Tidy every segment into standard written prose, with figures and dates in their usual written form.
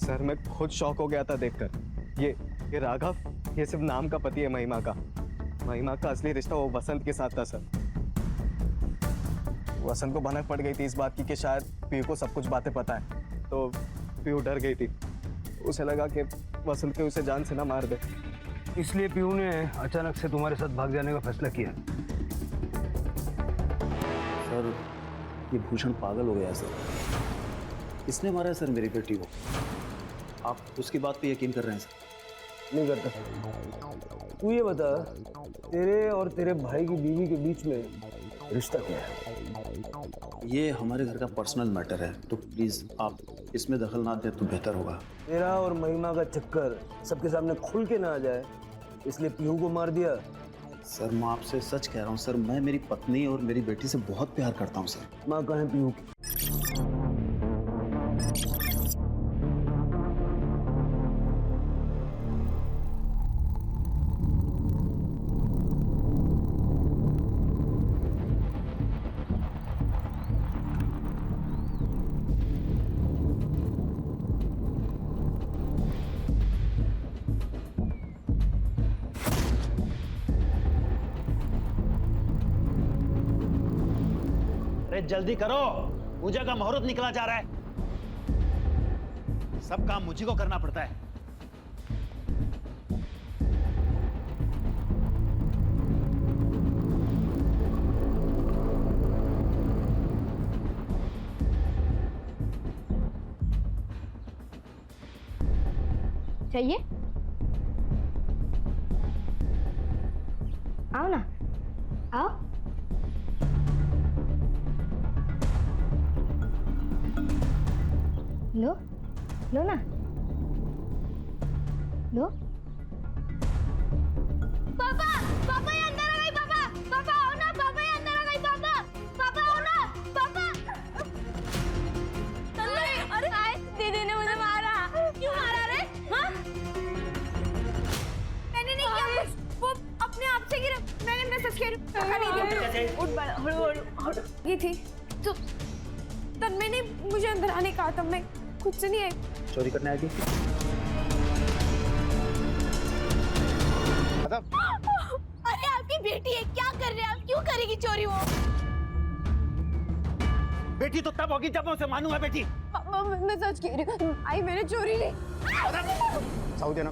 Sir मैं खुद shock हो गया था देखकर। ये राघव, ये सिर्फ नाम का पति है महिमा का। महिमा का असली रिश्ता वो वसंत के साथ था सर। वसंत को भनक पड़ गई थी इस बात की कि शायद पीयू को सब कुछ बातें पता है, तो पीयू डर गई थी। उसे लगा कि वसंत के उसे जान से ना मार दे, इसलिए पीयू ने अचानक से तुम्हारे साथ भाग जाने का फैसला किया। सर ये भूषण पागल हो गया है सर। इसने मारा है सर मेरी बेटी को। आप उसकी बात पे यकीन कर रहे हैं सर? नहीं करता। तू ये बता, तेरे और तेरे भाई की बीवी के बीच में रिश्ता क्या है? ये हमारे घर का पर्सनल मैटर है, तो प्लीज आप इसमें दखल ना दें तो बेहतर होगा। तेरा और महिमा का चक्कर सबके सामने खुल के ना आ जाए, इसलिए पीहू को मार दिया। सर मैं आपसे सच कह रहा हूँ सर, मैं मेरी पत्नी और मेरी बेटी से बहुत प्यार करता हूँ सर। माँ कहाँ है पीहू की? अरे जल्दी करो, पूजा का मुहूर्त निकला जा रहा है। सब काम मुझी को करना पड़ता है। चाहिए? आओ ना, आओ। लो, लो ना, लो। पापा, पापा ये अंदर आ गई। पापा, पापा आओ ना। पापा ये अंदर आ गई। पापा, पापा आओ ना। पापा। अरे आए, दीदी ने मुझे मारा। क्यों मारा रे? हाँ? मैंने नहीं किया कुछ, वो अपने आप से गिरा। मैंने मैसेज किया। उठ बड़ा, ये थी तो तन्मय ने मुझे अंदर आने कहा था, मैं खुद से नहीं आई। चोरी करने आ गई? अरे आपकी बेटी है, क्या कर रहे हैं आप? क्यों करेगी चोरी वो? बेटी तो तब होगी जब मैं उसे मानूंगा। बेटी मैं सच कह रही हूँ, आई मैंने चोरी नहीं। साउदिया ना,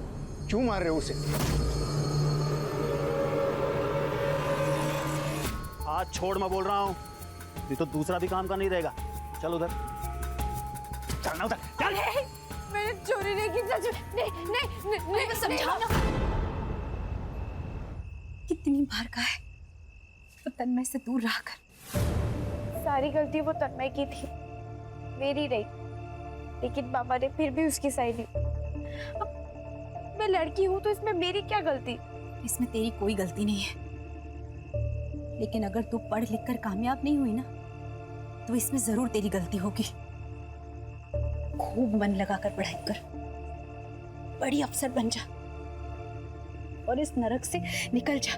क्यों मार रहे हो उसे? हाथ छोड़, मैं बोल रहा हूँ। ये तो दूसरा भी काम का नहीं रहेगा। चल उधर, चलना उधर, चल। मैंने चोरी नहीं की, सच में। नहीं, समझाओ ना। कितनी बार कहा है वो तन्मय से दूर रहा कर। सारी गलती वो तन्मय की थी, मेरी नहीं। लेकिन पापा ने फिर भी उसकी साइड ली। अब मैं लड़की हूँ तो इसमें मेरी क्या गलती? इसमें तेरी कोई गलती नहीं है, लेकिन अगर तू पढ़ लिख कर कामयाब नहीं हुई ना, तो इसमें जरूर तेरी गलती होगी। खूब मन लगाकर पढ़ाई कर, बड़ी अफसर बन जा और इस नरक से निकल जा।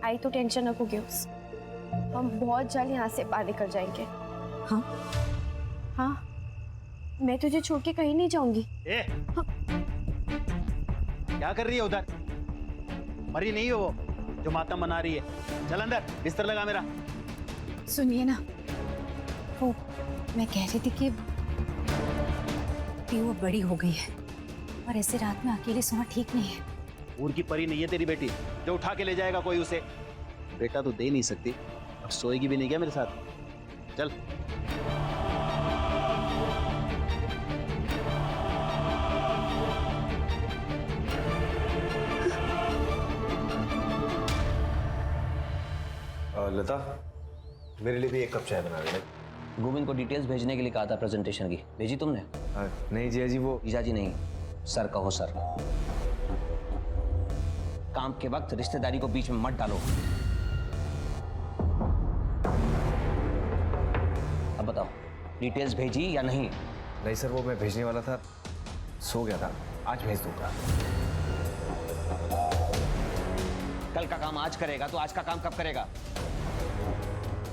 आई तो टेंशन न होगी उस, हम बहुत जल्द यहाँ से बाहर निकल जाएंगे। हाँ हाँ, मैं तुझे छोड़ के कहीं नहीं जाऊंगी। ए, क्या कर रही है उधर? मरी नहीं हो वो जो मातम बना रही है। चल अंदर, बिस्तर लगा मेरा। सुनिए ना, वो मैं कह रही थी कि वो बड़ी हो गई है और ऐसे रात में अकेले सोना ठीक नहीं है। ऊर की परी नहीं है तेरी बेटी जो उठा के ले जाएगा कोई उसे। बेटा तो दे नहीं सकती और सोएगी भी नहीं क्या मेरे साथ? चल। लता, मेरे लिए भी एक कप चाय बना देना। गोविंद को डिटेल्स भेजने के लिए कहा था प्रेजेंटेशन की, भेजी तुमने? नहीं जिया जी, वो जीजा जी नहीं, सर कहो सर। काम के वक्त रिश्तेदारी को बीच में मत डालो। अब बताओ, डिटेल्स भेजी या नहीं? नहीं सर, वो मैं भेजने वाला था, सो गया था। आज भेज दूंगा। कल का काम आज करेगा तो आज का काम कब करेगा?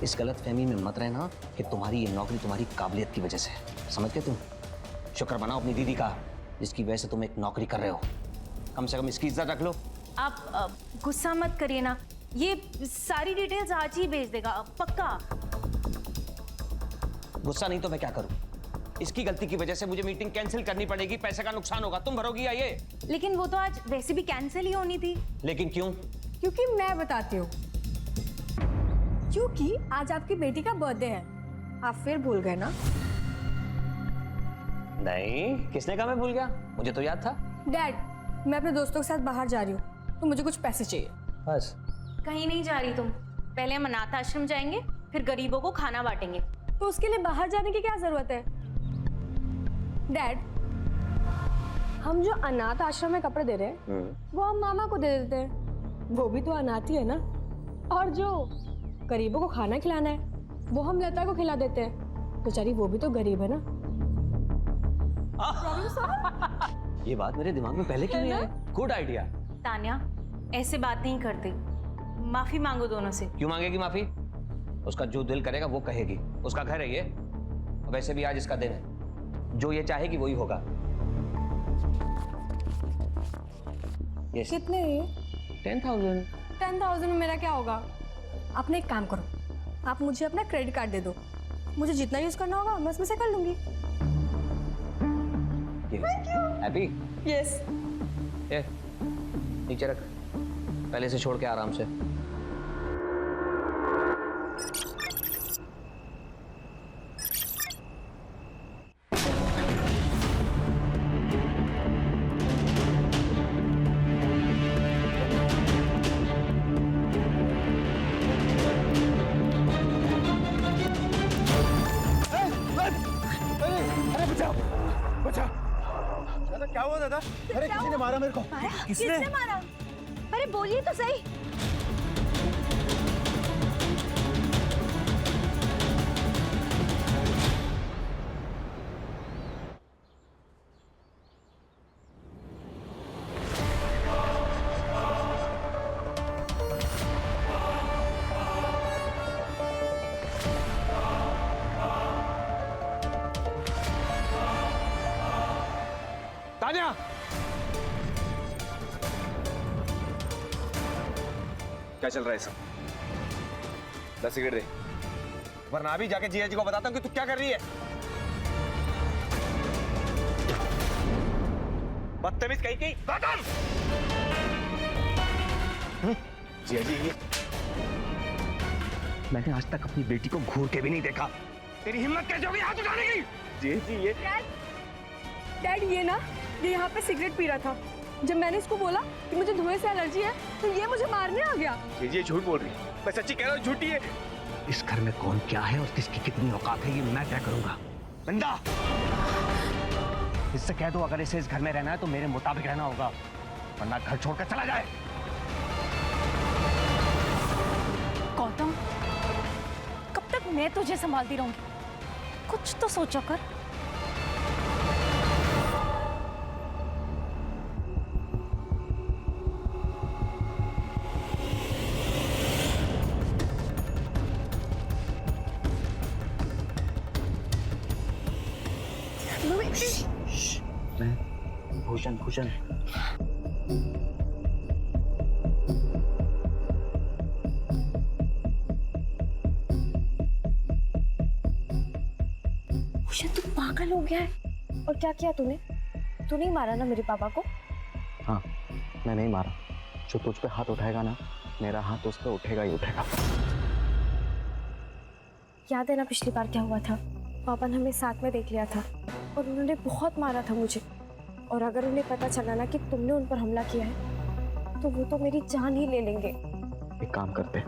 इस गलतफहमी में मत रहना कि तुम्हारी ये नौकरी तुम्हारी काबिलियत की वजह से है। समझ गए तुम? शुक्र मनाओ अपनी दीदी का जिसकी वजह से तुम एक नौकरी कर रहे हो। कम से कम इसकी इज्जत रख लो। आप गुस्सा मत करिए ना, ये सारी डिटेल्स आज ही भेज देगा पक्का। गुस्सा नहीं तो मैं क्या करूं? इसकी गलती की वजह से मुझे मीटिंग कैंसिल करनी पड़ेगी, पैसे का नुकसान होगा, तुम भरोगी या ये? लेकिन वो तो आज वैसे भी कैंसिल ही होनी थी। लेकिन क्यों? क्योंकि मैं बताती हूँ, क्योंकि आज आपकी बेटी का बर्थडे है। आप फिर भूल गए ना? नहीं, किसने कहा मैं भूल गया? मुझे तो याद था। डैड, मैं अपने दोस्तों के साथ बाहर जा रही हूँ, तो मुझे कुछ पैसे चाहिए। बस? कहीं नहीं जा रही तुम, पहले हम अनाथ आश्रम जाएंगे, फिर गरीबों को खाना बांटेंगे। तो उसके लिए बाहर जाने की क्या जरूरत है? डैड, हम जो अनाथ आश्रम में कपड़े दे रहे हैं वो हम मामा को दे देते हैं, वो भी तो अनाथ ही है ना। और जो गरीबों को खाना खिलाना है वो हम लता को खिला देते हैं, बेचारी वो भी तो गरीब है ना। ये बात मेरे दिमाग में पहले क्यों नहीं आई? Good idea. तान्या, ऐसे बात नहीं करते, माफी मांगो दोनों से। क्यों मांगेगी माफी? उसका जो दिल करेगा वो कहेगी, उसका घर है ये। वैसे भी आज इसका दिन है, जो ये चाहेगी वही होगा। yes. कितने ये? 10,000। 10,000 में मेरा क्या होगा? आपने एक काम करो, आप मुझे अपना क्रेडिट कार्ड दे दो, मुझे जितना यूज करना होगा मैं उसमें से कर लूंगी। हैप्पी? यस। ये नीचे रख, पहले से छोड़ के आराम से। क्या हुआ दादा? अरे किसी ने मारा मेरे को। किसने मारा? अरे बोलिए तो सही। तान्या, क्या चल रहा है सब? 10 सिगरेट दे, वरना अभी जाके जिया जी को बताता हूँ कि तू क्या कर रही है। बदतमीज कहीं कहीं। जिया जी, मैंने आज तक अपनी बेटी को घूर के भी नहीं देखा। तेरी हिम्मत कैसे होगी हाथ उठाने की? जिया जी, ये डैड, ये ना, ये यहाँ पे सिगरेट पी रहा था। जब मैंने इसको बोला कि मुझे धुएं से एलर्जी है तो ये मुझे मारने आ गया। ये झूठ बोल रही है। मैं सच्ची कह रहा हूँ, झूठी है। इस घर में कौन क्या है और किसकी कितनी औकात है ये मैं तय करूंगा। बंदा, इससे कह दो अगर इसे इस घर में रहना है तो मेरे मुताबिक रहना होगा, वरना घर छोड़कर चला जाए। गौतम, कब तक मैं तुझे संभालती रहूंगी? कुछ तो सोचो कर। भूषण, भूषण, तू पागल हो गया है? और क्या किया तूने? तू नहीं मारा ना मेरे पापा को? हाँ, मैं नहीं मारा। जो तुझ पे हाथ उठाएगा ना, मेरा हाथ उस पे उठेगा ही उठेगा। याद है ना पिछली बार क्या हुआ था? पापा ने हमें साथ में देख लिया था और उन्होंने बहुत मारा था मुझे। और अगर उन्हें पता चला ना कि तुमने उन पर हमला किया है तो वो तो मेरी जान ही ले लेंगे। एक काम करते,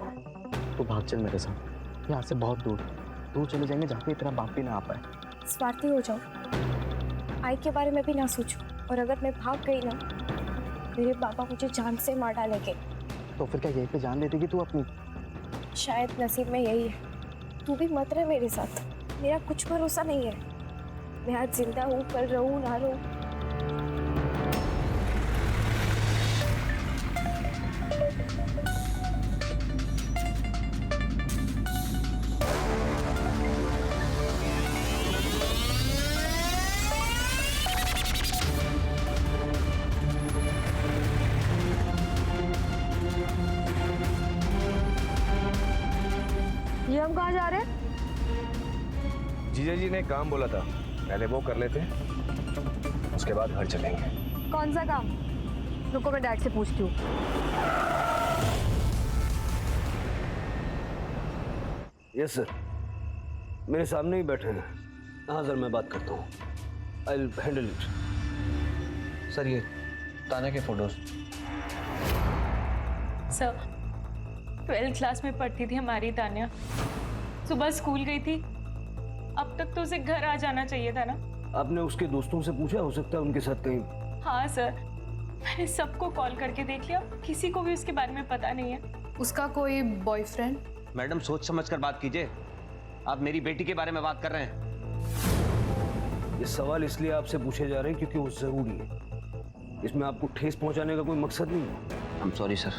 तू भाग चल मेरे साथ, यहाँ से बहुत दूर दूर चले जाएंगे जहाँ पे तेरा बाप भी ना आ पाए। स्वार्थी हो जाओ, आई के बारे में भी ना सोचो। और अगर मैं भाग गई ना, मेरे पापा मुझे जान से मार डालेंगे। तो फिर क्या यहीं पे जान दे देगी तू अपनी? शायद नसीब में यही है। तू भी मत रह मेरे साथ, मेरा कुछ भरोसा नहीं है। मैं आज जिंदा हूँ, कल रहूँ ना रहूँ। गौतम कहाँ जा रहे हैं? जीजा जी ने काम बोला था, पहले वो कर लेते, उसके बाद घर चलेंगे। कौन सा काम? रुको मैं डैड से पूछती हूँ। यस सर, मेरे सामने ही बैठे हैं। हाँ सर, मैं बात करता हूँ। I will handle it. Sir ये तान्या के फोटोज। सर 12th क्लास में पढ़ती थी हमारी तान्या, सुबह स्कूल गई थी, अब तक तो उसे घर आ जाना चाहिए था ना। आपने उसके दोस्तों से पूछा? हो सकता है उनके साथ कहीं। हाँ सर, मैंने सबको कॉल करके देख लिया, किसी को भी उसके बारे में पता नहीं है। उसका कोई बॉयफ्रेंड? मैडम सोच समझ कर बात कीजिए, आप मेरी बेटी के बारे में बात कर रहे हैं। ये सवाल इसलिए आपसे पूछे जा रहे हैं क्योंकि वो जरूरी है। इसमें आपको ठेस पहुंचाने का कोई मकसद नहीं है। आई एम सॉरी सर,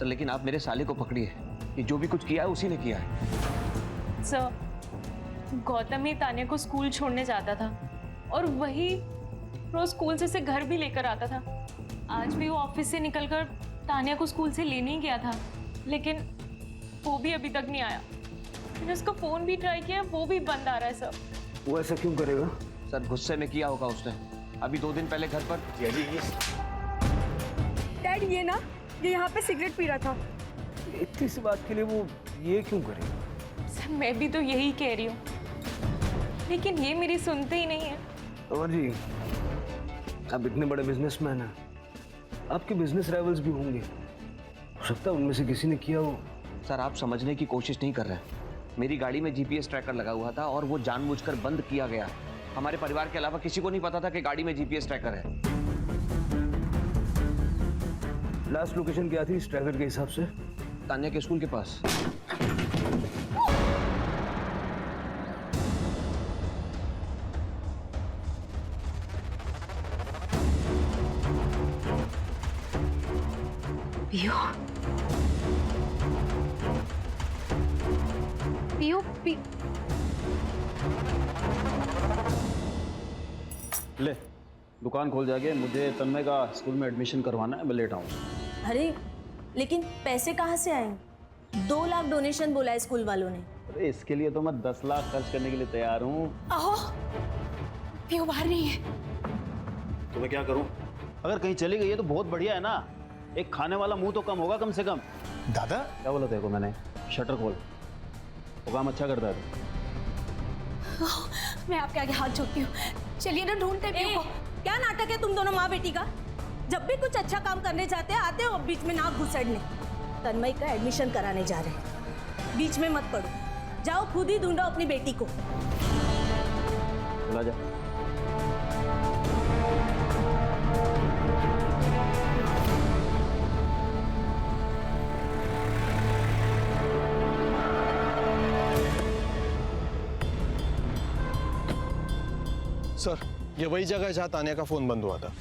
लेकिन आप मेरे साले को पकड़िए, कि जो भी कुछ किया है उसी ने किया है। सर गौतम ही तान्या को स्कूल छोड़ने जाता था और वही रोज स्कूल से घर भी लेकर आता था। आज भी वो ऑफिस से निकलकर तान्या को स्कूल से लेने ही गया था, लेकिन वो भी अभी तक नहीं आया। मैंने उसका फोन भी ट्राई किया, वो भी बंद आ रहा है सर। वो ऐसा क्यों करेगा? सर गुस्से में किया होगा उसने, अभी 2 दिन पहले घर पर। डैड ये ना, ये यहाँ पे सिगरेट पी रहा था। इतनी सी बात के लिए वो ये क्यों करेगा? सर मैं भी तो यही कह रही हूँ, लेकिन ये मेरी सुनते ही नहीं है। अमर जी, आप इतने बड़े बिजनेसमैन हैं, आपके बिजनेस राइवल्स भी होंगे, हो सकता है उनमें से किसी ने किया हो। सर आप समझने की कोशिश नहीं कर रहे हैं। मेरी गाड़ी में जीपीएस ट्रैकर लगा हुआ था और वो जानबूझकर बंद किया गया। हमारे परिवार के अलावा किसी को नहीं पता था कि गाड़ी में जीपीएस ट्रैकर है। लास्ट लोकेशन क्या थी इस ट्रैकर के हिसाब से? तान्या के स्कूल के पास। पियो पियो पी ले दुकान खोल जाके, मुझे तन्मय का स्कूल में एडमिशन करवाना है, मैं लेट आऊँ। अरे लेकिन पैसे कहाँ से आएंगे? 2 लाख डोनेशन बोला है स्कूल वालों ने। अरे इसके लिए तो मैं 10 लाख खर्च करने के लिए तैयार हूँ। आहो, पियो बाहर नहीं है। तो मैं क्या करूँ? अगर कहीं चली गई है तो बहुत बढ़िया है ना, एक खाने वाला मुंह तो कम होगा कम से कम। दादा क्या बोला तेरे को मैंने? शटर खोल, वो काम अच्छा करता है तू। मैं आपके आगे हाथ जोड़ती हूँ, चलिए ना ढूंढते पियो को। क्या नाटक है तुम दोनों माँ बेटी का? जब भी कुछ अच्छा काम करने जाते हैं आते हो बीच में नाक घुसड़ने। तन्मय का एडमिशन कराने जा रहे हैं, बीच में मत पड़ो, जाओ खुद ही ढूंढो अपनी बेटी को। चला जा। सर ये वही जगह है जहाँ तान्या का फोन बंद हुआ था,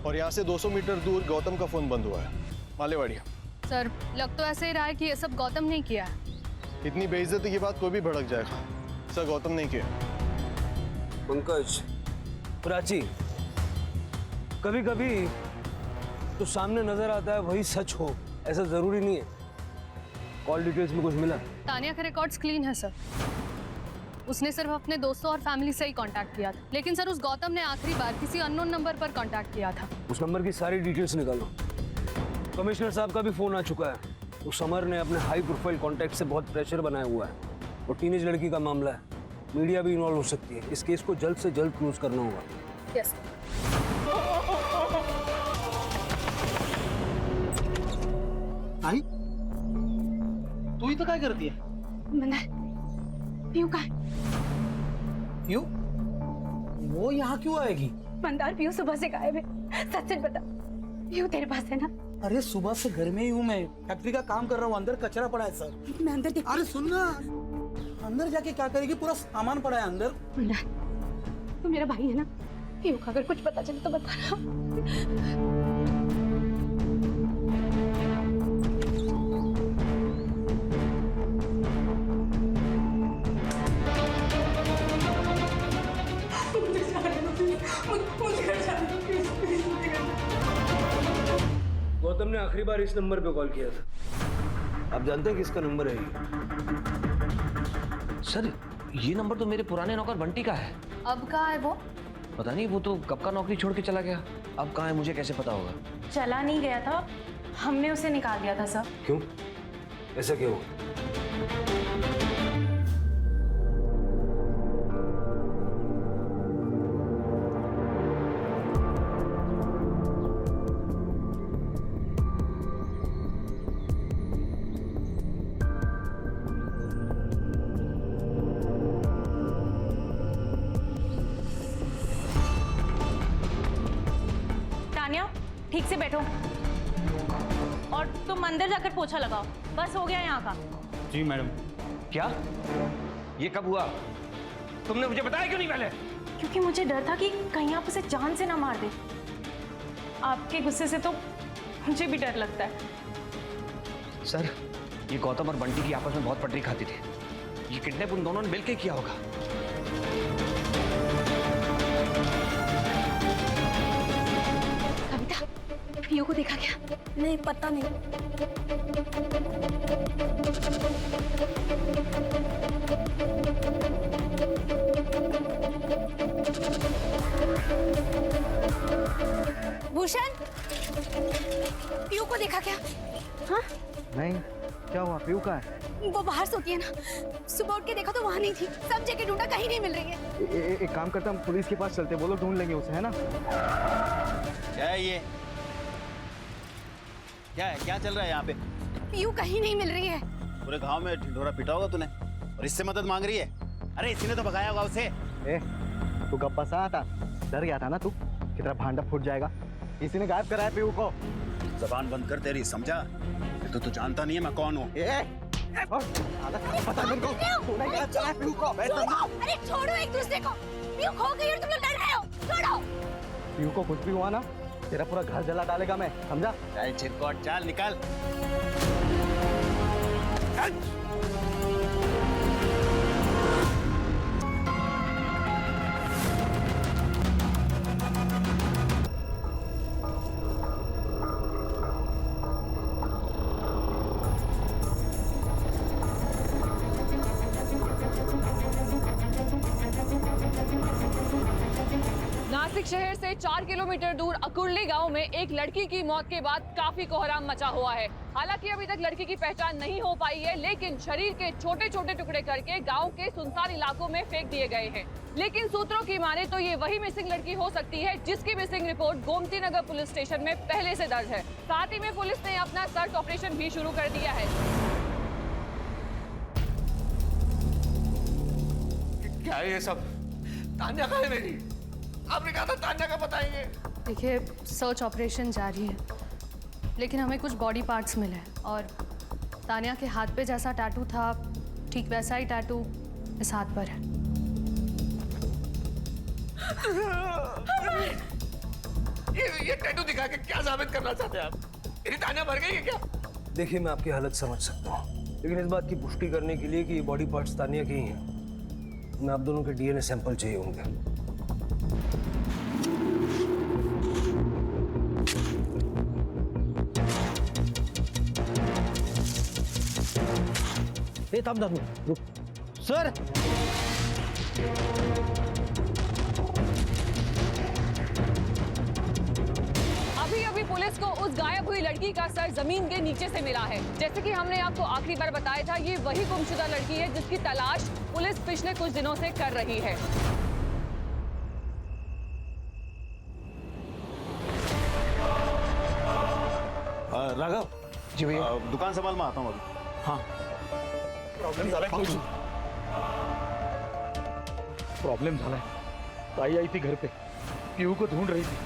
और यहाँ से 200 मीटर दूर गौतम का फोन बंद हुआ है, मालेवाड़िया। सर लग तो ऐसे ही रहा है कि ये सब गौतम ने किया है। इतनी बेइज्जती की बात कोई भी भड़क जाएगा। सर गौतम नहीं किया। पंकज, प्राची, कभी कभी तो सामने नजर आता है वही सच हो, ऐसा जरूरी नहीं है। कॉल डिटेल्स में कुछ मिला? तान्या के रिकॉर्ड्स क्लीन है सर, उसने सिर्फ अपने दोस्तों और फैमिली से ही कांटेक्ट किया था। लेकिन सर उस गौतम ने आखिरी बार किसी अननोन नंबर पर कांटेक्ट किया था। उस नंबर की सारी डिटेल्स निकालो। कमिश्नर साहब का भी फोन आ चुका है। उस समर ने अपने हाई प्रोफाइल कॉन्टैक्ट से बहुत प्रेशर बनाया हुआ है, और टीनेज लड़की का मामला है, मीडिया भी इन्वॉल्व हो सकती है। इस केस को जल्द से जल्द क्लोज करना होगा। यस आई तू ही तो क्या करती है? मंदार पियो का क्यों? वो यहाँ क्यों आएगी? मंदार पियो सुबह से गायब है, सच सच बता। पियो तेरे पास है ना? अरे सुबह से घर में ही हूँ मैं, फैक्ट्री का काम कर रहा हूँ, अंदर कचरा पड़ा है सर। मैं अंदर देख। अरे सुन ना, अंदर जाके क्या करेगी? पूरा सामान पड़ा है अंदर। मंदार तू मेरा भाई है ना, पियो का अगर कुछ पता चले तो बता ना। गौतम ने आखिरी बार इस नंबर पे कॉल किया था। आप जानते हैं किसका नंबर है ये? सर ये नंबर तो मेरे पुराने नौकर बंटी का है। अब कहाँ है वो? पता नहीं, वो तो कब का नौकरी छोड़ के चला गया। अब कहाँ है मुझे कैसे पता होगा? चला नहीं गया था, हमने उसे निकाल दिया था सर। क्यों? ऐसा क्यों? तान्या, ठीक से बैठो और तुम अंदर जाकर पोछा लगाओ। बस हो गया यहाँ का। जी मैडम। क्या? ये कब हुआ? तुमने मुझे बताया क्यों नहीं पहले? क्योंकि मुझे डर था कि कहीं आप उसे जान से ना मार दे। आपके गुस्से से तो मुझे भी डर लगता है। सर ये गौतम और बंटी की आपस में बहुत पटरी खाती थी। ये किडनैप उन दोनों ने मिलकर किया होगा। कविता, पीयू को देखा क्या? नहीं, पता नहीं। भूषण, पीयू को देखा क्या? हाँ? नहीं, क्या हुआ? पीयू कहाँ है? वो बाहर सोती है ना। सुबह उठ के देखा तो वहाँ नहीं थी। सब जगह ढूंढा, कहीं नहीं मिल रही है। एक काम करते हम पुलिस के पास चलते, वो लोग ढूंढ लेंगे उसे, है ना? क्या है ये? क्या है? क्या चल रहा है यहाँ पे? पीयू कहीं नहीं मिल रही है। पूरे गांव में ढिंढोरा पीटा होगा तूने और इससे मदद मांग रही है? अरे इसी ने तो भगाया होगा उसे। तू गप्पा सा था, डर गया था ना तू कि तेरा भांडा फूट जाएगा। इसी ने गायब कराया पीयू को। जबान बंद कर तेरी, समझा? ये तो तू जानता नहीं है मैं कौन हूँ। पता नहीं को तूने क्या चला पीयू को? अरे छोड़ो एक दूसरे को। पीयू खो गई और तुम लोग लड़ रहे हो। छोड़ो। पीयू को कुछ भी हुआ ना, तेरा पूरा घर जला डालेगा मैं, समझा? चल चिरकोट, चल निकल। नासिक शहर से 4 किलोमीटर दूर अकुर्ली गांव में एक लड़की की मौत के बाद काफी कोहराम मचा हुआ है। हालांकि अभी तक लड़की की पहचान नहीं हो पाई है, लेकिन शरीर के छोटे छोटे टुकड़े करके गांव के सुनसान इलाकों में फेंक दिए गए हैं। लेकिन सूत्रों की माने तो ये वही मिसिंग लड़की हो सकती है जिसकी missing report Gomti Nagar police station में पहले से दर्ज है। साथ ही में पुलिस ने अपना सर्च ऑपरेशन भी शुरू कर दिया है। क्या है ये सब? तान्या कहाँ है मेरी? आपने कहा था तान्या का बताएंगे। देखिए, सर्च ऑपरेशन जारी है, लेकिन हमें कुछ बॉडी पार्ट्स मिले हैं और तान्या के हाथ पे जैसा टैटू था, ठीक वैसा ही टैटू इस हाथ पर है। ये टैटू दिखा के क्या साबित करना चाहते हैं आप? मेरी तान्या मर गई है क्या? देखिए, मैं आपकी हालत समझ सकता हूँ, लेकिन इस बात की पुष्टि करने के लिए कि ये बॉडी पार्ट्स तान्या के ही हैं, मैं आप दोनों के डीएनए सैंपल चाहिए होंगे। रुक सर। अभी अभी पुलिस को उस गायब हुई लड़की का सर जमीन के नीचे से मिला है। जैसे कि हमने आपको आखिरी बार बताया था, ये वही गुमशुदा लड़की है जिसकी तलाश पुलिस पिछले कुछ दिनों से कर रही है। राघव जी भैया। दुकान संभाल मैं आता हूँ अभी। हाँ प्रॉब्लम झाला है। ताई आई थी घर पे, पीयू को ढूंढ रही थी,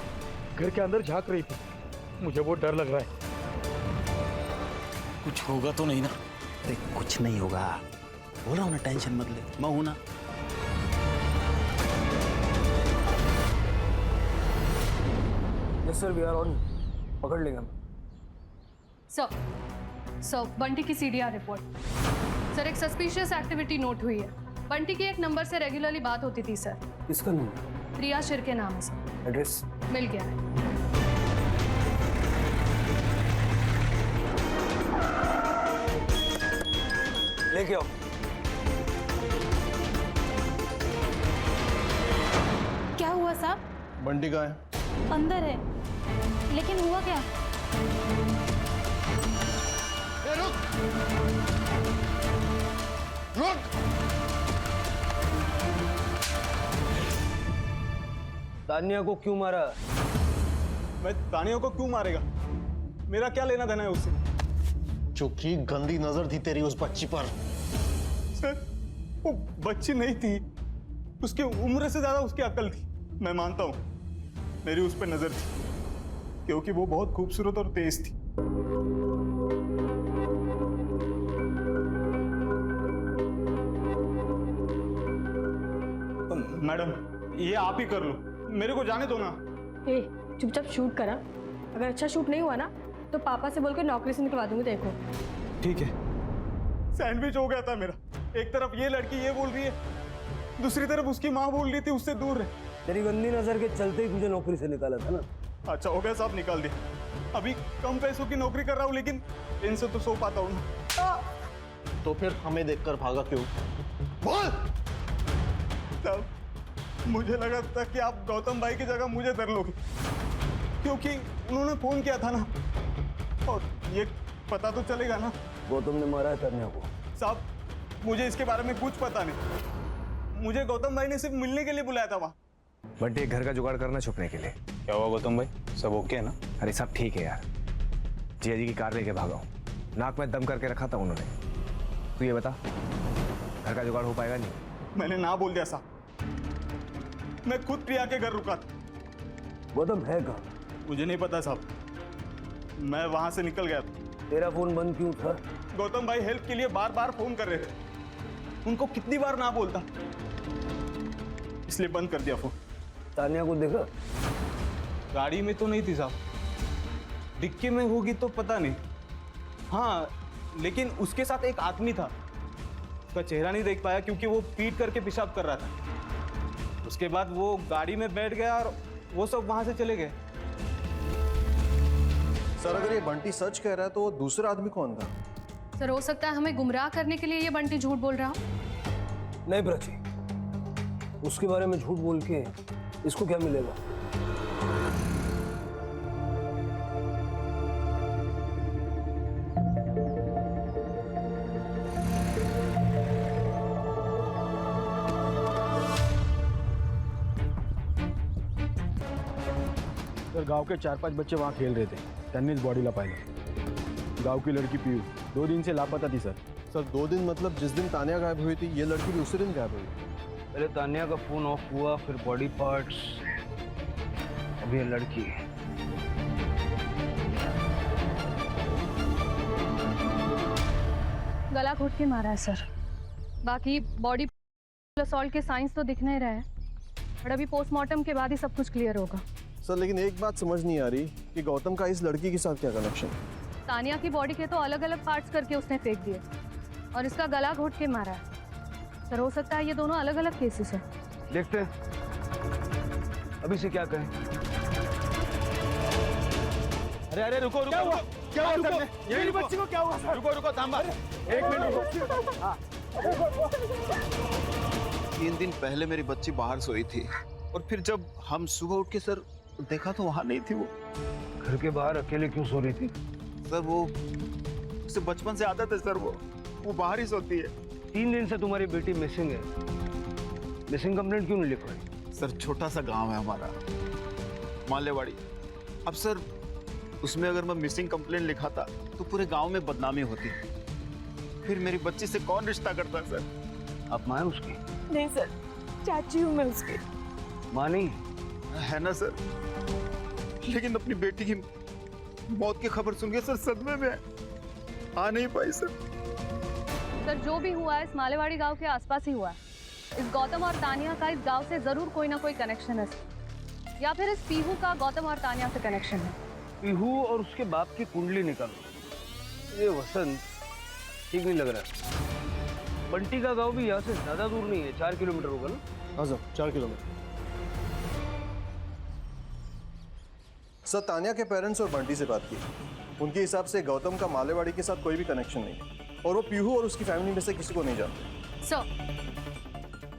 घर के अंदर झांक रही थी। मुझे बहुत डर लग रहा है। कुछ होगा तो नहीं ना? अरे कुछ नहीं होगा, बोल रहा हूँ ना, टेंशन मत ले, मैं हूं ना। Yes sir, we are on. पकड़ लेंगे हम। सर, बंटी की सीडीआर रिपोर्ट। सर, एक सस्पिशियस एक्टिविटी नोट हुई है। बंटी की एक नंबर से रेगुलरली बात होती थी सर। किसका नंबर? प्रिया शिर के नाम है सर। एड्रेस? मिल गया है। लेके आओ। क्या हुआ साहब? बंटी कहाँ है? अंदर है, लेकिन हुआ क्या? तानिया को क्यों मारा? मैं तानिया को क्यों मारेगा? मेरा क्या लेना देना है उससे? चूंकि गंदी नजर थी तेरी उस बच्ची पर। सर, वो बच्ची नहीं थी, उसकी उम्र से ज्यादा उसकी अकल थी। मैं मानता हूँ मेरी उस पर नजर थी, क्योंकि वो बहुत खूबसूरत और तेज थी। मैडम, ये आप ही कर लो, मेरे को जाने दो ना। ए, चुपचाप शूट करा। अगर अच्छा शूट नहीं हुआ ना तो पापा से बोलकर नौकरी से निकलवा दूंगी देखो। ठीक है। सैंडविच हो गया था मेरा। एक तरफ ये लड़की ये बोल रही है, दूसरी तरफ उसकी माँ बोल रही थी उससे दूर रहे। तेरी गंदी नजर के चलते ही तुझे नौकरी से निकाला था ना। अच्छा हो गया साहब, निकाल दिया। अभी कम पैसों की नौकरी कर रहा हूँ, लेकिन इनसे तो सो पाता हूँ ना। तो फिर हमें देखकर भागा क्यों? बोल साहब, मुझे लगा था कि आप गौतम भाई की जगह मुझे धर लोगे, क्योंकि उन्होंने फोन किया था ना, और ये पता तो चलेगा ना। गौतम ने मारा है तानिया को। साहब, मुझे इसके बारे में कुछ पता नहीं। मुझे गौतम भाई ने सिर्फ मिलने के लिए बुलाया था वहाँ। बंटी एक घर का जुगाड़ करना छुपने के लिए। क्या हुआ गौतम भाई, सब ओके है ना? अरे सब ठीक है यार, जिया जी की कार लेके भागा हूँ। नाक में दम करके रखा था उन्होंने। तू ये बता, घर का जुगाड़ हो पाएगा? नहीं, मैंने ना बोल दिया साहब। मैं खुद प्रिया के घर रुका था। गौतम है कहाँ? मुझे नहीं पता साहब, मैं वहां से निकल गया था। तेरा फोन बंद क्यों था? गौतम भाई हेल्प के लिए बार बार फोन कर रहे थे। उनको कितनी बार ना बोलता, इसलिए बंद कर दिया फोन। तानिया को देखा? गाड़ी में तो नहीं थी साहब, डिक्की में होगी तो पता नहीं। हाँ, लेकिन उसके साथ एक आदमी था। उसका चेहरा नहीं देख पाया क्योंकि वो पीट करके पेशाब कर रहा था। उसके बाद वो गाड़ी में बैठ गया और वो सब वहां से चले गए। सर, अगर ये बंटी सच कह रहा है तो वो दूसरा आदमी कौन था? सर, हो सकता है हमें गुमराह करने के लिए ये बंटी झूठ बोल रहा हो। नहीं प्राची, उसके बारे में झूठ बोल के इसको क्या मिलेगा? सर, गांव के 4-5 बच्चे वहाँ खेल रहे थे। त्यांनीच बॉडीला पाहिलं। गांव की लड़की पीयू 2 दिन से लापता थी सर। सर, 2 दिन मतलब जिस दिन तानिया गायब हुई थी, ये लड़की भी उसी दिन गायब हुई। पहले तानिया का फोन ऑफ हुआ, फिर बॉडी पार्ट्स, अब ये लड़की। गला घोट के मारा है सर। बाकी बॉडी असॉल्ट के साइंस तो दिख नहीं रहे हैं, और अभी पोस्टमार्टम के बाद ही सब कुछ क्लियर होगा। सर, लेकिन एक बात समझ नहीं आ रही कि गौतम का इस लड़की के साथ क्या कनेक्शन? तानिया की बॉडी के तो अलग अलग पार्ट्स करके उसने फेंक दिए, और इसका गला घोट के मारा है। सर, हो सकता है ये दोनों अलग अलग केसेस हैं। देखते हैं अभी से क्या कहें। अरे अरे रुको रुको, क्या हुआ सर? मेरी बच्ची को क्या हुआ सर? रुको रुको, थांबा, 1 मिनट रुको। 3 दिन पहले मेरी बच्ची बाहर सोई थी, और फिर जब हम सुबह उठ के सर देखा तो वहां नहीं थी वो। घर के बाहर अकेले क्यों सो रही थी? सर, वो उसे बचपन से आदत है सर, वो बाहर ही सोती है। 3 दिन से तुम्हारी बेटी मिसिंग है, मिसिंग कंप्लेंट क्यों नहीं लिख रही? सर, छोटा सा गांव है हमारा, मालेवाड़ी। अब सर, उसमें अगर मैं मिसिंग कंप्लेंट लिखाता तो पूरे गांव में बदनामी होती। फिर मेरी बच्ची से कौन रिश्ता करता सर? आप माँ हैं उसकी? नहीं सर, चाची हूँ मैं उसकी। माँ नहीं है ना सर, लेकिन अपनी बेटी की मौत की खबर सुन के सर सदमे में आ नहीं पाई सर। सर, जो भी हुआ है इस मालेवाड़ी गांव के आसपास ही हुआ है। इस गौतम और तानिया का इस गांव से जरूर कोई ना कोई कनेक्शन है, या फिर इस पीहू का गौतम और तानिया से कनेक्शन है। पीहू और उसके बाप की कुंडली निकालो। ये वसंत ठीक नहीं लग रहा। बंटी का गांव भी यहाँ से ज्यादा दूर नहीं है, 4 किलोमीटर होगा ना? हाँ सर, 4 किलोमीटर। सर, तानिया के पेरेंट्स और बंटी से बात की, उनके हिसाब से गौतम का मालेवाड़ी के साथ कोई भी कनेक्शन नहीं। और वो पीहू और उसकी फैमिली में से किसी को नहीं जानते।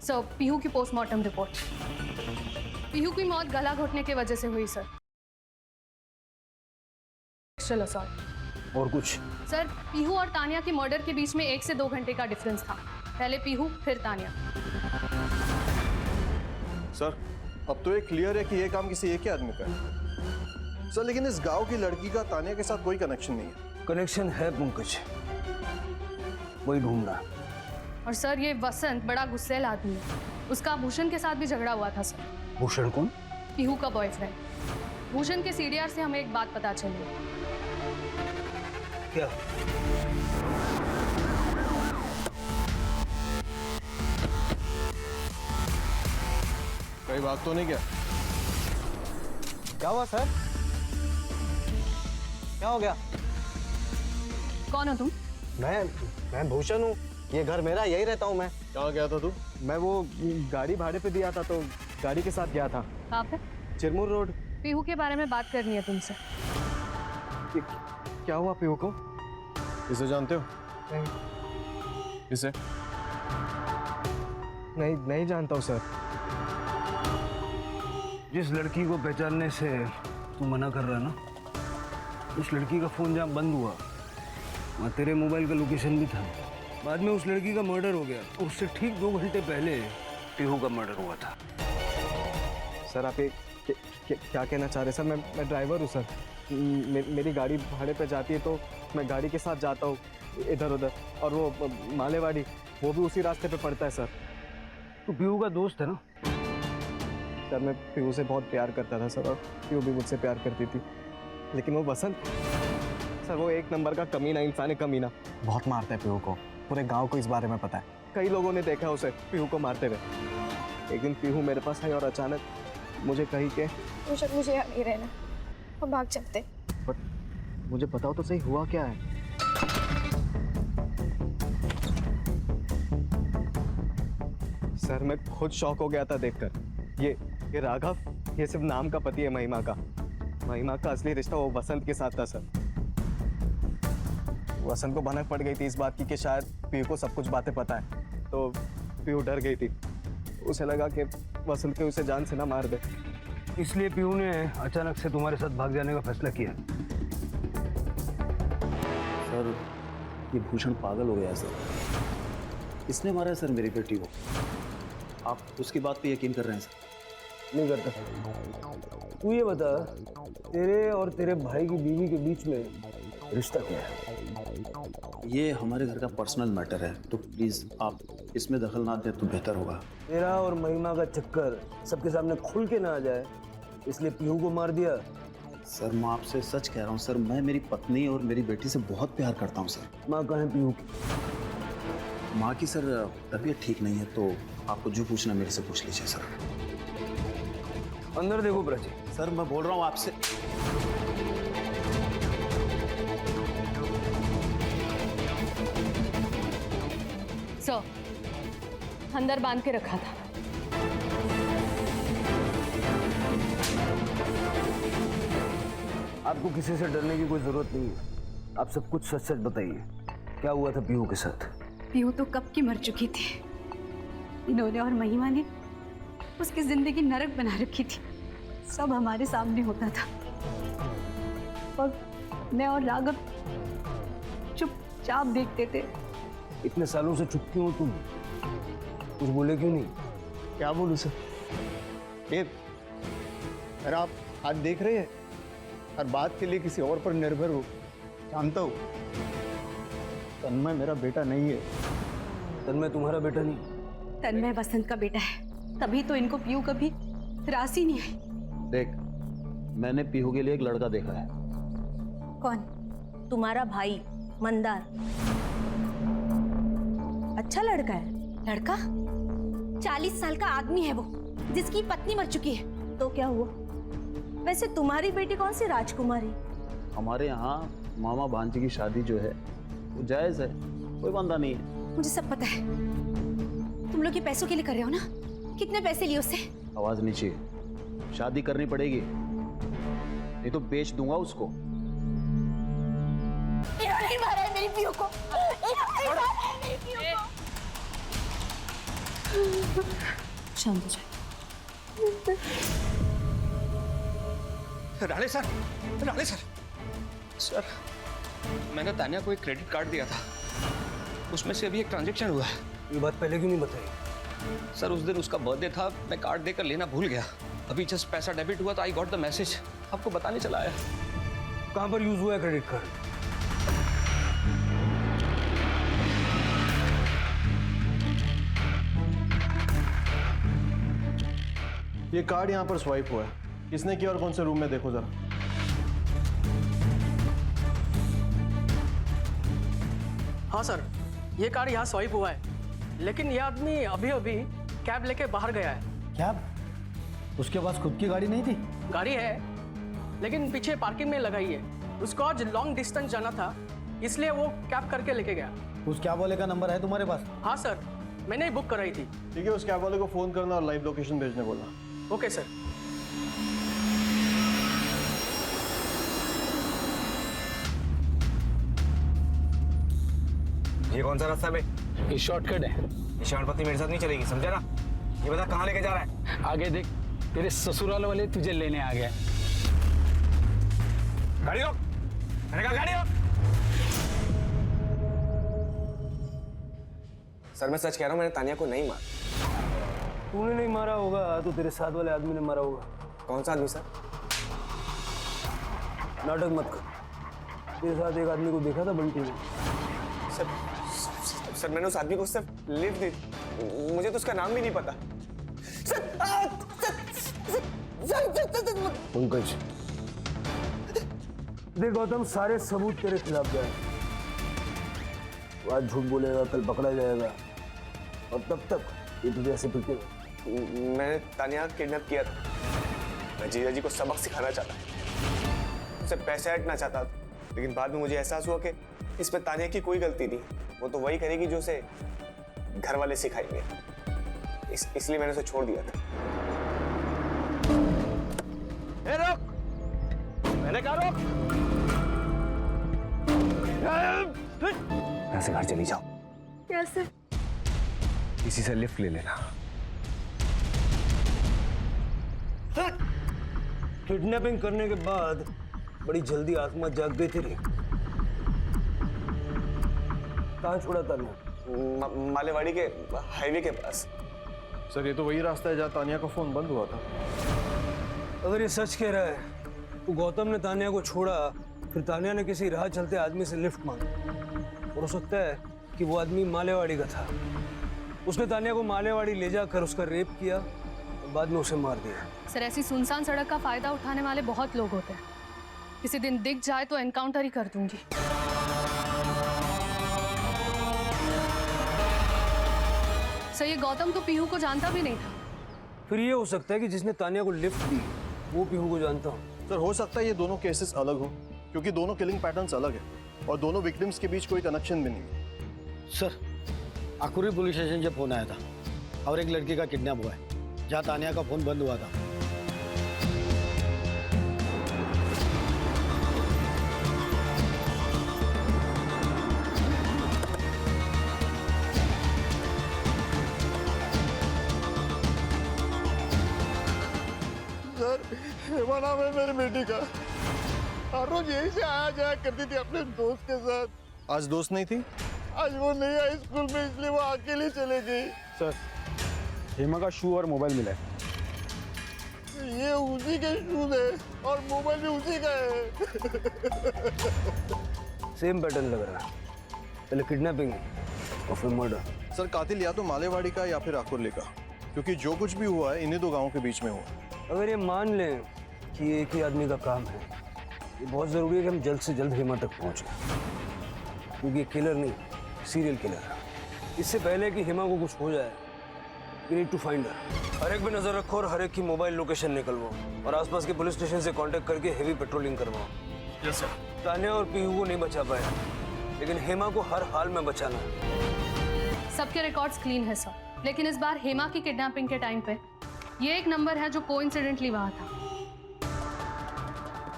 सर पीहू की पोस्टमार्टम रिपोर्ट। पीहू की मौत गला घोटने की वजह से हुई सर। Sexual assault. और कुछ? सर पीहू और तानिया के मर्डर के बीच में 1 से 2 घंटे का डिफरेंस था। पहले पीहू फिर तानिया। सर अब तो ये क्लियर है कि ये काम किसी एक ही आदमी का है सर, लेकिन इस गांव की लड़की का तानिया के साथ कोई कनेक्शन नहीं है। कनेक्शन है पंकज, वही ढूंढ रहा। और सर ये वसंत बड़ा गुस्सैल आदमी है, उसका भूषण के साथ भी झगड़ा हुआ था सर। भूषण कौन? पीहू का बॉयफ्रेंड। भूषण के सीडीआर से हमें एक बात पता चली। क्या? कोई बात तो नहीं क्या? क्या हुआ सर? क्या हो गया? कौन हो तुम? मैं भूषण हूँ, ये घर मेरा, यही रहता हूँ मैं। कहाँ गया था तू? मैं वो गाड़ी भाड़े पे दिया था तो गाड़ी के साथ गया था। कहाँ पे? चिरमुर रोड। पीहू के बारे में बात करनी है तुमसे। क्या हुआ पीहू को? इसे जानते हो? नहीं। इसे? नहीं जानता हूँ सर। जिस लड़की को पहचानने से तू मना कर रहा ना, उस लड़की का फोन जहाँ बंद हुआ वहाँ तेरे मोबाइल का लोकेशन भी था। बाद में उस लड़की का मर्डर हो गया, उससे ठीक 2 घंटे पहले पीहू का मर्डर हुआ था। सर आप ये क्या कहना चाह रहे हैं? सर मैं ड्राइवर हूँ सर। मेरी गाड़ी भाड़े पे जाती है तो मैं गाड़ी के साथ जाता हूँ इधर उधर, और वो मालेवाड़ी वो भी उसी रास्ते पे पड़ता है सर। तू पीहू का दोस्त है ना? सर मैं पीहू से बहुत प्यार करता था सर, और पीहू भी मुझसे प्यार करती थी, लेकिन वो वसंत सर वो 1 नंबर का कमीना इंसान है, कमीना। बहुत मारता है पीहू को, पूरे गांव को इस बारे में पता है। कई लोगों ने देखा उसे पीहू को मारते हुए। एक दिन पीहू मेरे पास आई और अचानक मुझे कही कि मुझे यहाँ नहीं रहना, हम भाग चलते। बट मुझे बताओ तो सही हुआ क्या है? सर मैं खुद शॉक हो गया था देखकर। ये राघव, ये सिर्फ नाम का पति है महिमा का। महिमा का असली रिश्ता वो वसंत के साथ था सर। वसंत को भनक पड़ गई थी इस बात की कि शायद पीहू को सब कुछ बातें पता है, तो पीहू डर गई थी। उसे लगा कि वसंत के उसे जान से ना मार दे, इसलिए पीहू ने अचानक से तुम्हारे साथ भाग जाने का फैसला किया। सर ये भूषण पागल हो गया है सर, इसने मारा है सर मेरी बेटी को। आप उसकी बात पे यकीन कर रहे हैं सर? नहीं करता। तू ये बता, तेरे और तेरे भाई की बीवी के बीच में रिश्ता क्या है? ये हमारे घर का पर्सनल मैटर है, तो प्लीज़ आप इसमें दखल ना दें तो बेहतर होगा। तेरा और महिमा का चक्कर सबके सामने खुल के ना आ जाए, इसलिए पीहू को मार दिया। सर मैं आपसे सच कह रहा हूँ सर, मैं मेरी पत्नी और मेरी बेटी से बहुत प्यार करता हूँ सर। माँ कहाँ है पीहू की? माँ की सर तबीयत ठीक नहीं है, तो आपको जो पूछना मेरे से पूछ लीजिए सर। अंदर देखो ब्रज। सर मैं बोल रहा हूँ आपसे। सर अंदर बांध के रखा था। आपको किसी से डरने की कोई जरूरत नहीं है, आप सब कुछ सच सच बताइए। क्या हुआ था पीहू के साथ? पीहू तो कब की मर चुकी थी। इन्होंने और महिमा ने उसकी जिंदगी नरक बना रखी थी। सब हमारे सामने होता था और मैं और राघव चुपचाप देखते थे। इतने सालों से चुप क्यों हो तुम? कुछ बोले क्यों नहीं? क्या बोलूं सर? ये अरे आप आज देख रहे हैं, हर बात के लिए किसी और पर निर्भर हो। जानता हूँ तन्मय मेरा बेटा नहीं है। तन्मय तुम्हारा बेटा नहीं? तन्मय वसंत का बेटा है, तभी तो इनको पीहू कभी रास ही नहीं आई। देख, मैंने पीहू के लिए एक लड़का देखा है। कौन? तुम्हारा भाई मंदार। अच्छा लड़का है। लड़का? 40 साल का आदमी है वो, जिसकी पत्नी मर चुकी है। तो क्या हुआ? वैसे तुम्हारी बेटी कौन सी राजकुमारी? हमारे यहाँ मामा भांजी की शादी जो है वो जायज है, कोई बंदा नहीं है। मुझे सब पता है। तुम लोग ये पैसों के लिए कर रहे हो ना? कितने पैसे लिए उससे? आवाज नीचे। शादी करनी पड़ेगी, नहीं तो बेच दूंगा उसको। इन्होंने मारा है मेरी पीहू को। इन्होंने शांत हो जाए। Rane sir, Rane sir, sir मैंने तानिया को एक क्रेडिट कार्ड दिया था, उसमें से अभी एक ट्रांजैक्शन हुआ है। ये बात पहले क्यों नहीं बताई? सर उस दिन उसका बर्थडे था, मैं कार्ड देकर लेना भूल गया। अभी जस्ट पैसा डेबिट हुआ तो आई गॉट द मैसेज, आपको बताने चला आया। कहाँ पर यूज हुआ है क्रेडिट कार्ड? ये कार्ड यहाँ पर स्वाइप हुआ है। किसने किया और कौन से रूम में, देखो जरा। हाँ सर, ये कार्ड यहाँ स्वाइप हुआ है, लेकिन ये आदमी अभी अभी कैब लेके बाहर गया है। कैब? उसके पास खुद की गाड़ी नहीं थी? गाड़ी है, लेकिन पीछे पार्किंग में लगाई है। उसको आज लॉन्ग डिस्टेंस जाना था, इसलिए वो कैब करके लेके गया। उस कैब वाले का नंबर है तुम्हारे पास? हाँ सर, मैंने ही बुक कराई थी। ठीक है, उस कैब वाले को फोन करना और लाइव लोकेशन भेजने बोलना। Okay sir. ये कौन सा रास्ता है? ये शॉर्टकट है। ये शॉर्टकट मेरे साथ नहीं चलेगी, समझा ना? ये बता कहाँ लेके जा रहा है? आगे देख, तेरे ससुराल वाले तुझे लेने आ गए। गाड़ी रोक, मैंने कहा गाड़ी रोक। सर मैं सच कह रहा हूँ, मैंने तानिया को नहीं मारा। तूने नहीं मारा होगा तो तेरे साथ वाले आदमी ने मारा होगा। कौन सा आदमी सर? नाटक मत कर। तेरे साथ एक आदमी को देखा था बंटी ने। सर मैंने उस आदमी को सिर्फ लिफ्ट दी, मुझे तो उसका नाम भी नहीं पता। पंकज, देख गौतम, सारे सबूत तेरे खिलाफ गए। आज झूठ बोलेगा, कल पकड़ा जाएगा, और तब तक ये तुझे ऐसे पिटेगा। मैंने तानिया को किडनैप किया था। मैं जीजा जी को सबक सिखाना चाहता, उसे पैसे हटना चाहता था, लेकिन बाद में मुझे एहसास हुआ कि इसमें तानिया की कोई गलती नहीं। वो तो वही करेगी जो उसे घर वाले सिखाएंगे। इसलिए मैंने उसे छोड़ दिया था। रोक, मैंने कहा रोक। यहाँ से घर चली जाओ। कैसे? इसी से लिफ्ट ले लेना। किडनैपिंग करने के बाद बड़ी जल्दी आत्मा जाग गई तेरी। कहाँ छोड़ा तानिया? मालेवाड़ी के हाईवे के पास। सर ये तो वही रास्ता है जहाँ तानिया का फोन बंद हुआ था। अगर ये सच कह रहा है तो गौतम ने तानिया को छोड़ा, फिर तानिया ने किसी राह चलते आदमी से लिफ्ट मांगी, और हो सकता है कि वो आदमी मालेवाड़ी का था। उसने तानिया को मालेवाड़ी ले जाकर उसका रेप किया और बाद में उसे मार दिया। सर ऐसी सुनसान सड़क का फायदा उठाने वाले बहुत लोग होते हैं। किसी दिन दिख जाए तो एनकाउंटर ही कर दूंगी। सर ये गौतम तो पीहू को जानता भी नहीं था। फिर ये हो सकता है कि जिसने तानिया को लिफ्ट दी वो पीहू को जानता हो। सर हो सकता है ये दोनों केसेस अलग हो, क्योंकि दोनों किलिंग पैटर्न्स अलग है और दोनों विक्टिम्स के बीच कोई कनेक्शन भी नहीं। सर आकुरी पुलिस स्टेशन से फोन आया था और एक लड़की का किडनैप हुआ है, जहाँ तानिया का फोन बंद हुआ था। सर हेमा नाम है मेरी बेटी का, हर रोज यहीं से आया जाया करती थी अपने दोस्त के साथ। आज दोस्त नहीं थी? आज वो नहीं आई स्कूल में, इसलिए वो अकेली चले गई। सर हेमा का शू और मोबाइल मिला है। ये उसी के शूज है और मोबाइल भी उसी का है। सेम पैटर्न लग रहा है, पहले किडनैपिंग और फिर मर्डर। सर कातिल या तो मालेवाड़ी का या फिर आकुर्ली का, क्योंकि जो कुछ भी हुआ है इन्हीं दो गांवों के बीच में हुआ। अगर ये मान लें कि एक ही आदमी का काम है, ये बहुत ज़रूरी है कि हम जल्द से जल्द हेमा तक पहुँचें, क्योंकि ये किलर नहीं, सीरियल किलर है। इससे पहले कि हेमा को कुछ हो जाए, we need to find her. हर एक पे नजर रखो और हर एक की मोबाइल लोकेशन निकलवाओ और आसपास के पुलिस स्टेशन से कांटेक्ट करके हेवी पेट्रोलिंग करवाओ। Yes sir. तानिया और पीहू को नहीं बचा पाया, लेकिन हेमा को हर हाल में बचाना है। सबके रिकॉर्ड्स क्लीन है सर, लेकिन इस बार हेमा की किडनैपिंग के टाइम पे ये एक नंबर है जो कोइंसिडेंटली वहां था।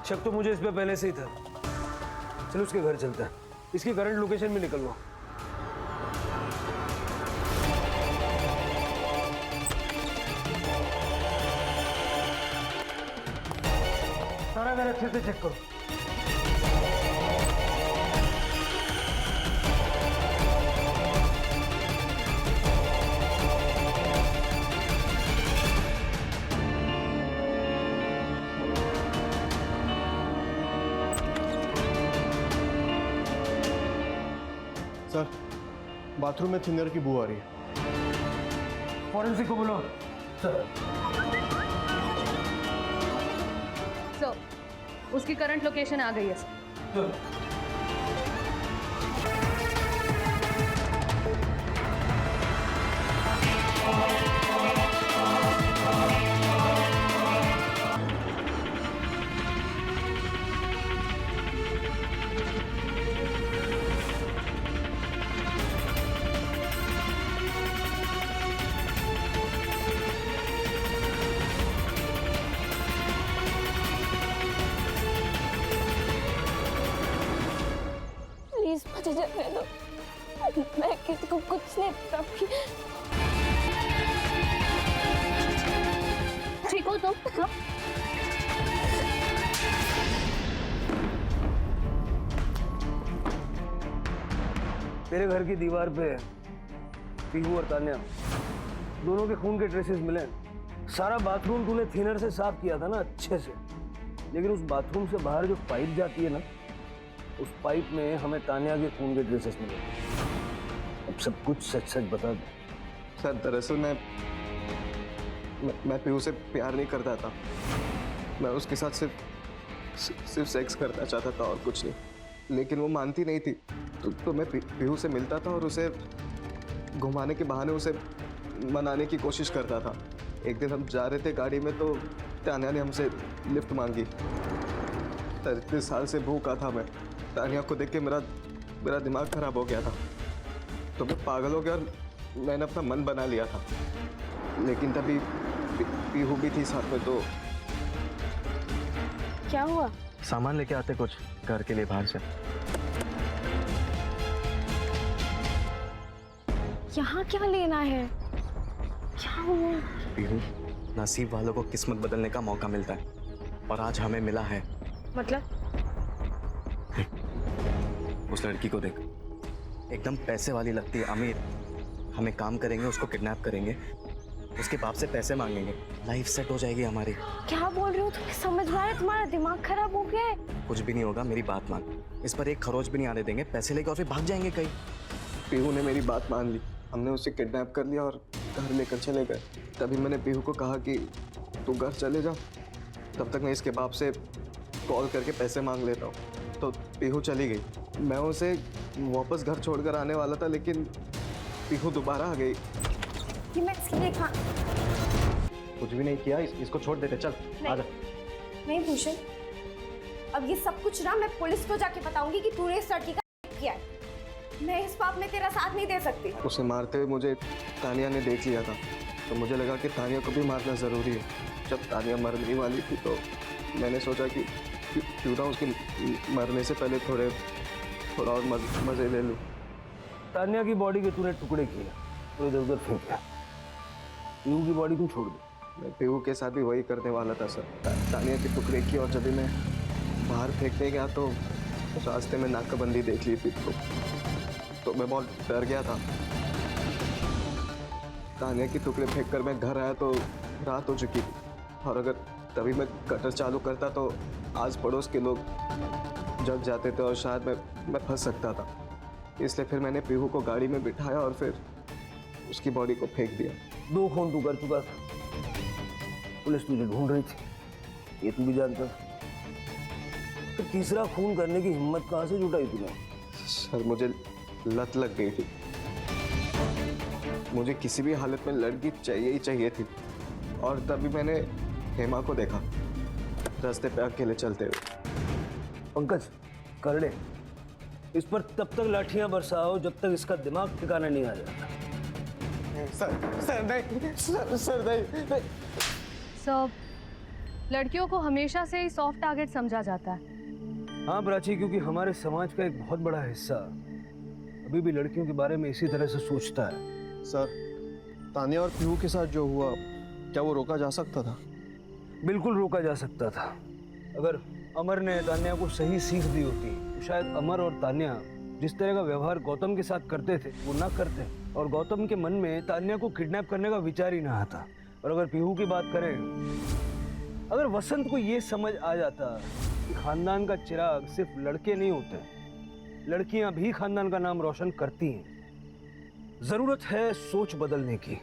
शक तो मुझे इस पे पहले से ही था। चलो उसके घर चलते हैं, इसकी करंट लोकेशन भी निकलवाओ। कैमरा अच्छे से चेक करो। सर, बाथरूम में थिनर की बू आ रही है। फॉरेंसिक को बोलो। सर, उसकी करंट लोकेशन आ गई है सर। प्लीज मुझे जाने दो, मैं किसी को कुछ नहीं बताऊंगी। ठीक हो तुम? तेरे घर की दीवार पे पीहू और तान्या दोनों के खून के ट्रेसेस मिले। सारा बाथरूम तूने थिनर से साफ किया था ना अच्छे से, लेकिन उस बाथरूम से बाहर जो पाइप जाती है ना, उस पाइप में हमें तान्या के खून के ट्रेसेस मिले। अब सब कुछ सच सच बता दे। सर दरअसल मैं पीहू से प्यार नहीं करता था। मैं उसके साथ सिर्फ सेक्स करना चाहता था और कुछ नहीं। लेकिन वो मानती नहीं थी, तो मैं पीहू से मिलता था और उसे घुमाने के बहाने उसे मनाने की कोशिश करता था। एक दिन हम जा रहे थे गाड़ी में, तो तान्या ने हमसे लिफ्ट मांगी। 33 साल से भूखा था मैं। तान्या को देख के मेरा दिमाग खराब हो गया था, तो मैं पागल हो गया और मैंने अपना मन बना लिया था। लेकिन तभी पीहू भी थी साथ में। तो क्या हुआ? सामान लेके आते कुछ घर के लिए बाहर से। यहाँ क्या लेना है? क्या हुआ? पीहू, नसीब वालों को किस्मत बदलने का मौका मिलता है, और आज हमें मिला है। मतलब? उस लड़की को देख, एकदम पैसे वाली लगती है, अमीर। हमें काम करेंगे, उसको किडनैप करेंगे, उसके बाप से पैसे मांगेंगे, लाइफ सेट हो जाएगी हमारी। क्या बोल रहे हो? तुम्हें समझ में आ रहा है? तुम्हारा दिमाग खराब हो गया है? कुछ भी नहीं होगा, मेरी बात मान। इस पर एक खरोच भी नहीं आने देंगे, पैसे लेके और फिर भाग जाएंगे कहीं। पीहू ने मेरी बात मान ली। हमने उसे किडनैप कर लिया और घर लेकर चले गए। तभी मैंने पीहू को कहा कि तू घर चले जा, तब तक मैं इसके बाप से कॉल करके पैसे मांग लेता हूँ। तो पीहू चली गई। मैं उसे वापस घर छोड़कर आने वाला था, लेकिन पीहू दोबारा आ गई। कि मैं इसके लिए कुछ भी नहीं किया, इसको छोड़ देते। चल आजा। नहीं भूषण, अब ये सब कुछ ना मैं पुलिस को जाके बताऊंगी कि तूने इस लड़की का रेप किया है। मैं इस पाप में तेरा साथ नहीं दे सकती। उसे मारते हुए मुझे तानिया ने देख लिया था, तो मुझे लगा कि तानिया को भी मारना ज़रूरी है। जब तानिया मरने वाली थी, तो मैंने सोचा कि क्यों ना उसके मरने से पहले थोड़ा और मज़े ले लूँ। तान्या की बॉडी के तूने टुकड़े किए और इधर उधर फेंक दिया। पीहू की बॉडी को छोड़ दे। मैं पीहू के साथ भी वही करने वाला था सर। तानिया के टुकड़े किए, और जब भी मैं बाहर फेंकने गया तो रास्ते में नाकाबंदी देख ली थी, तो मैं बहुत डर गया था। तानिया के टुकड़े फेंक कर मैं घर आया तो रात हो चुकी थी, और अगर तभी मैं कटर चालू करता तो आस पड़ोस के लोग जग जाते थे और शायद मैं फंस सकता था। इसलिए फिर मैंने पीहू को गाड़ी में बिठाया और फिर उसकी बॉडी को फेंक दिया। 2 खून तू कर चुका था, पुलिस तुझे ढूंढ रही थी, ये तू भी जानता था। तो तीसरा खून करने की हिम्मत कहाँ से जुटाई तूने? सर मुझे लत लग गई थी। मुझे किसी भी हालत में लड़की चाहिए ही चाहिए थी, और तभी मैंने हेमा को देखा रास्ते पे अकेले चलते हुए। पंकज करड़े, इस पर तब तक लाठियां बरसाओ जब तक इसका दिमाग ठिकाना नहीं आ जाता। सर नहीं, सर नहीं। सब लड़कियों को हमेशा से ही सॉफ्ट टारगेट समझा जाता है। हाँ प्राची, क्योंकि हमारे समाज का एक बहुत बड़ा हिस्सा अभी भी लड़कियों के बारे में इसी तरह से सोचता है। सर, तानिया और पीहू के साथ जो हुआ, क्या वो रोका जा सकता था? बिल्कुल रोका जा सकता था, अगर अमर ने तान्या को सही सीख दी होती तो शायद अमर और तान्या जिस तरह का व्यवहार गौतम के साथ करते थे वो ना करते, और गौतम के मन में तान्या को किडनैप करने का विचार ही ना आता। और अगर पीहू की बात करें, अगर वसंत को ये समझ आ जाता कि खानदान का चिराग सिर्फ लड़के नहीं होते, लड़कियां भी खानदान का नाम रोशन करती हैं। जरूरत है सोच बदलने की।